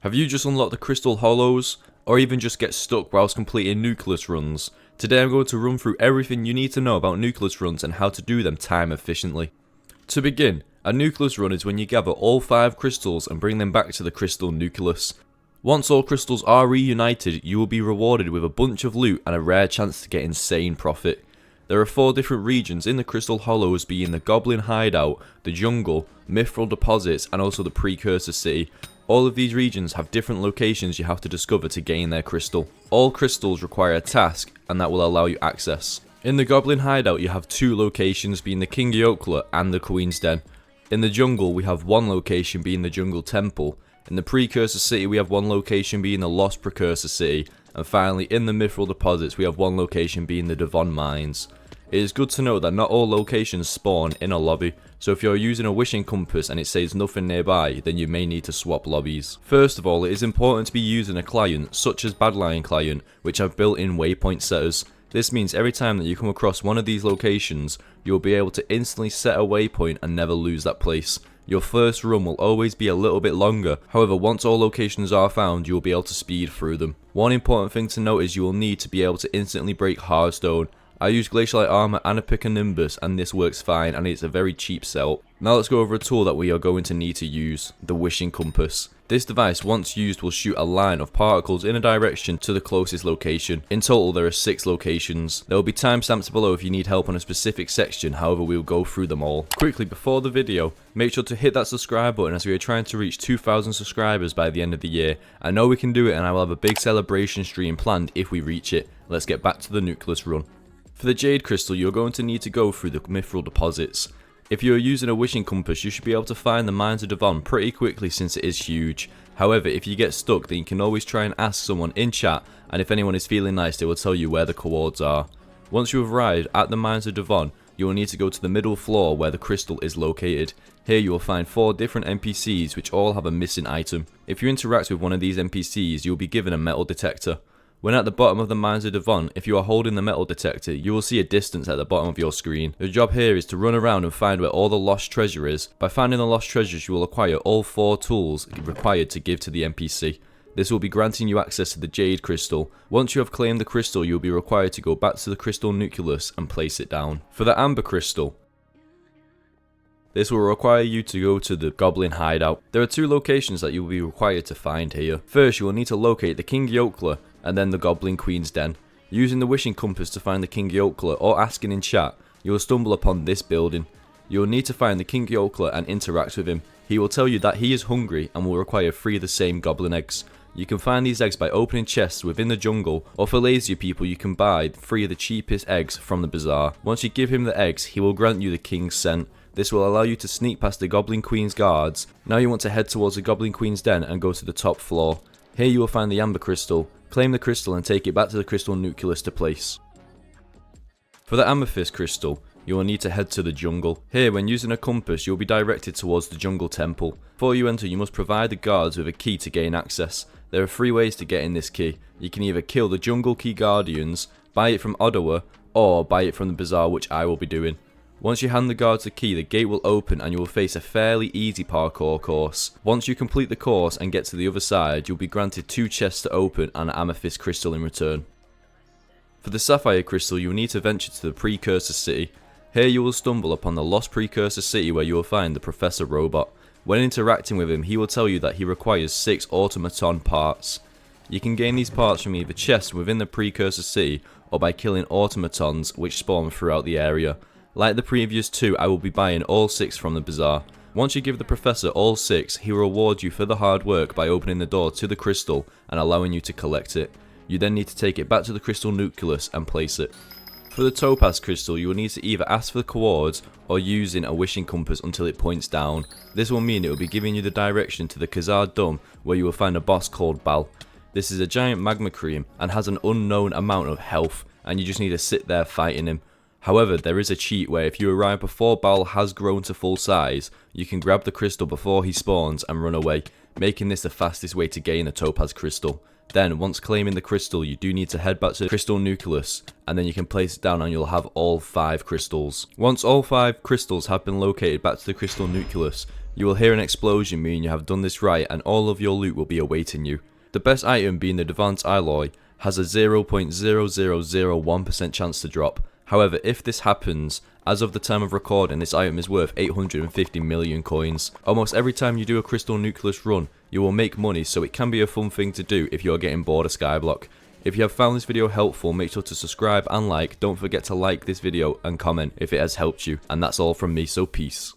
Have you just unlocked the crystal hollows, or even just get stuck whilst completing Nucleus runs? Today I'm going to run through everything you need to know about Nucleus runs and how to do them time efficiently. To begin, a Nucleus run is when you gather all 5 crystals and bring them back to the crystal nucleus. Once all crystals are reunited, you will be rewarded with a bunch of loot and a rare chance to get insane profit. There are 4 different regions in the crystal hollows, being the Goblin Hideout, the Jungle, Mithril Deposits and also the Precursor City. All of these regions have different locations you have to discover to gain their crystal. All crystals require a task, and that will allow you access. In the Goblin Hideout you have 2 locations, being the King Goatszz and the Queen's Den. In the Jungle we have 1 location, being the Jungle Temple. In the Precursor City we have 1 location, being the Lost Precursor City. And finally in the Mithril Deposits we have 1 location, being the Devon Mines. It is good to know that not all locations spawn in a lobby, so if you're using a wishing compass and it says nothing nearby, then you may need to swap lobbies. First of all, it is important to be using a client such as Badlion Client, which have built-in waypoint setters. This means every time that you come across one of these locations, you will be able to instantly set a waypoint and never lose that place. Your first run will always be a little bit longer, however once all locations are found you will be able to speed through them. One important thing to note is you will need to be able to instantly break hardstone. I use Glacialite Armor and a Pick a Nimbus and this works fine and it's a very cheap setup. Now let's go over a tool that we are going to need to use, the Wishing Compass. This device once used will shoot a line of particles in a direction to the closest location. In total there are 6 locations. There will be timestamps below if you need help on a specific section, however we will go through them all. Quickly before the video, make sure to hit that subscribe button as we are trying to reach 2,000 subscribers by the end of the year. I know we can do it and I will have a big celebration stream planned if we reach it. Let's get back to the Nucleus run. For the Jade Crystal, you're going to need to go through the Mithril Deposits. If you're using a wishing compass, you should be able to find the Mines of Devon pretty quickly since it is huge. However, if you get stuck, then you can always try and ask someone in chat, and if anyone is feeling nice, they will tell you where the coords are. Once you have arrived at the Mines of Devon, you will need to go to the middle floor where the crystal is located. Here you will find 4 different NPCs which all have a missing item. If you interact with one of these NPCs, you will be given a metal detector. When at the bottom of the Mines of Devon, if you are holding the metal detector, you will see a distance at the bottom of your screen. Your job here is to run around and find where all the lost treasure is. By finding the lost treasures, you will acquire all 4 tools required to give to the NPC. This will be granting you access to the Jade Crystal. Once you have claimed the crystal, you will be required to go back to the crystal nucleus and place it down. For the Amber Crystal, this will require you to go to the Goblin Hideout. There are 2 locations that you will be required to find here. First, you will need to locate the King Goatszz and then the Goblin Queen's Den. Using the wishing compass to find the King Goatszz or asking in chat, you will stumble upon this building. You will need to find the King Goatszz and interact with him. He will tell you that he is hungry and will require 3 of the same goblin eggs. You can find these eggs by opening chests within the jungle, or for lazier people you can buy 3 of the cheapest eggs from the bazaar. Once you give him the eggs, he will grant you the King's Scent. This will allow you to sneak past the Goblin Queen's guards. Now you want to head towards the Goblin Queen's Den and go to the top floor. Here you will find the Amber Crystal. Claim the crystal and take it back to the crystal nucleus to place. For the Amethyst Crystal, you will need to head to the jungle. Here, when using a compass, you will be directed towards the Jungle Temple. Before you enter, you must provide the guards with a key to gain access. There are 3 ways to get in this key. You can either kill the Jungle Key Guardians, buy it from Ottawa, or buy it from the bazaar, which I will be doing. Once you hand the guards the key, the gate will open and you will face a fairly easy parkour course. Once you complete the course and get to the other side, you'll be granted 2 chests to open and an Amethyst Crystal in return. For the Sapphire Crystal, you will need to venture to the Precursor City. Here you will stumble upon the Lost Precursor City where you will find the Professor Robot. When interacting with him, he will tell you that he requires 6 automaton parts. You can gain these parts from either chests within the Precursor City or by killing automatons which spawn throughout the area. Like the previous 2, I will be buying all 6 from the bazaar. Once you give the professor all 6, he will reward you for the hard work by opening the door to the crystal and allowing you to collect it. You then need to take it back to the crystal nucleus and place it. For the Topaz Crystal, you will need to either ask for the coords or using a wishing compass until it points down. This will mean it will be giving you the direction to the Khazar Dome where you will find a boss called Bal. This is a giant magma cream and has an unknown amount of health, and you just need to sit there fighting him. However, there is a cheat where if you arrive before Bal has grown to full size, you can grab the crystal before he spawns and run away, making this the fastest way to gain a Topaz Crystal. Then, once claiming the crystal, you do need to head back to the crystal nucleus, and then you can place it down and you'll have all 5 crystals. Once all 5 crystals have been located back to the crystal nucleus, You will hear an explosion meaning you have done this right and all of your loot will be awaiting you. The best item being the Advanced Alloy has a 0.0001% chance to drop. However, if this happens, as of the time of recording, this item is worth 850 million coins. Almost every time you do a Crystal Nucleus run, you will make money, so it can be a fun thing to do if you are getting bored of Skyblock. If you have found this video helpful, make sure to subscribe and like. Don't forget to like this video and comment if it has helped you. And that's all from me, so peace.